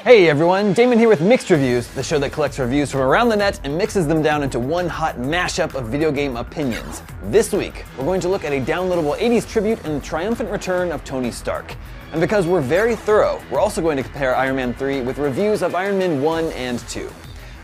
Hey everyone, Damon here with Mixed Reviews, the show that collects reviews from around the net and mixes them down into one hot mashup of video game opinions. This week, we're going to look at a downloadable 80s tribute and the triumphant return of Tony Stark. And because we're very thorough, we're also going to compare Iron Man 3 with reviews of Iron Man 1 and 2.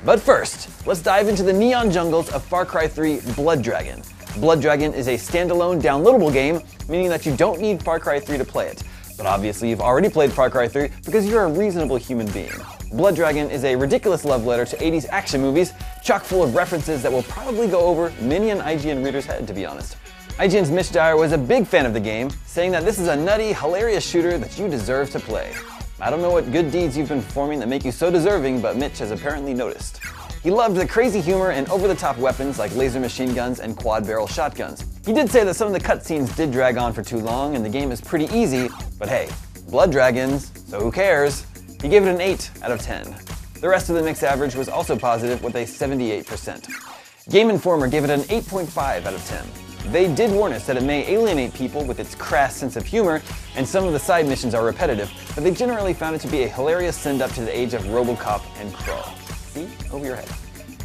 But first, let's dive into the neon jungles of Far Cry 3 Blood Dragon. Blood Dragon is a standalone downloadable game, meaning that you don't need Far Cry 3 to play it. But obviously you've already played Far Cry 3 because you're a reasonable human being. Blood Dragon is a ridiculous love letter to 80s action movies, chock full of references that will probably go over many an IGN reader's head, to be honest. IGN's Mitch Dyer was a big fan of the game, saying that this is a nutty, hilarious shooter that you deserve to play. I don't know what good deeds you've been performing that make you so deserving, but Mitch has apparently noticed. He loved the crazy humor and over-the-top weapons like laser machine guns and quad-barrel shotguns. He did say that some of the cutscenes did drag on for too long and the game is pretty easy, but hey, Blood Dragons, so who cares? He gave it an 8 out of 10. The rest of the mixed average was also positive with a 78%. Game Informer gave it an 8.5 out of 10. They did warn us that it may alienate people with its crass sense of humor, and some of the side missions are repetitive, but they generally found it to be a hilarious send-up to the age of RoboCop and Crow. See? Over your head.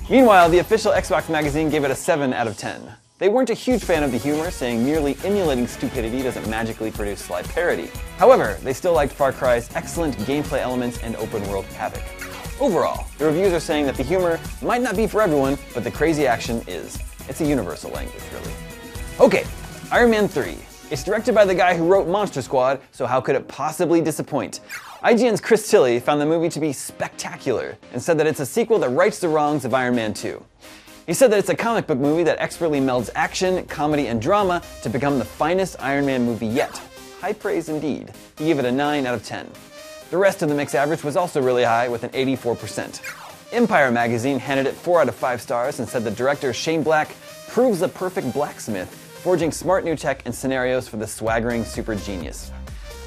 Meanwhile, the official Xbox magazine gave it a 7 out of 10. They weren't a huge fan of the humor, saying merely emulating stupidity doesn't magically produce sly parody. However, they still liked Far Cry's excellent gameplay elements and open-world havoc. Overall, the reviews are saying that the humor might not be for everyone, but the crazy action is. It's a universal language, really. Okay, Iron Man 3. It's directed by the guy who wrote Monster Squad, so how could it possibly disappoint? IGN's Chris Tilley found the movie to be spectacular and said that it's a sequel that rights the wrongs of Iron Man 2. He said that it's a comic book movie that expertly melds action, comedy, and drama to become the finest Iron Man movie yet. High praise indeed. He gave it a 9 out of 10. The rest of the mix average was also really high with an 84%. Empire magazine handed it 4 out of 5 stars and said that director Shane Black proves the perfect blacksmith, forging smart new tech and scenarios for the swaggering super genius.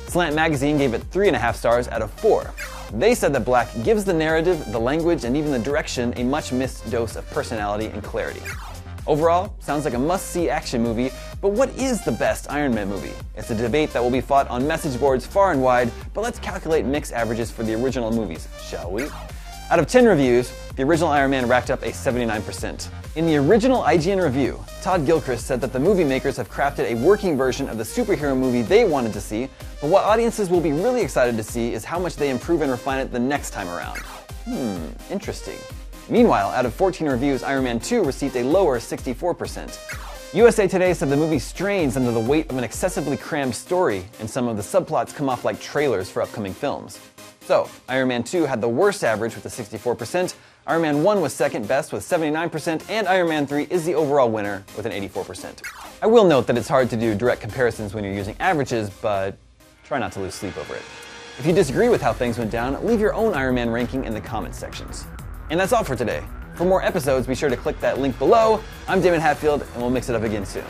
Slant Magazine gave it 3.5 stars out of 4. They said that Black gives the narrative, the language, and even the direction a much-missed dose of personality and clarity. Overall, sounds like a must-see action movie, but what is the best Iron Man movie? It's a debate that will be fought on message boards far and wide, but let's calculate mix averages for the original movies, shall we? Out of 10 reviews, the original Iron Man racked up a 79%. In the original IGN review, Todd Gilchrist said that the movie makers have crafted a working version of the superhero movie they wanted to see, but what audiences will be really excited to see is how much they improve and refine it the next time around. Interesting. Meanwhile, out of 14 reviews, Iron Man 2 received a lower 64%. USA Today said the movie strains under the weight of an excessively crammed story, and some of the subplots come off like trailers for upcoming films. So, Iron Man 2 had the worst average with a 64%, Iron Man 1 was second best with 79%, and Iron Man 3 is the overall winner with an 84%. I will note that it's hard to do direct comparisons when you're using averages, but try not to lose sleep over it. If you disagree with how things went down, leave your own Iron Man ranking in the comments sections. And that's all for today. For more episodes, be sure to click that link below. I'm Damon Hatfield, and we'll mix it up again soon.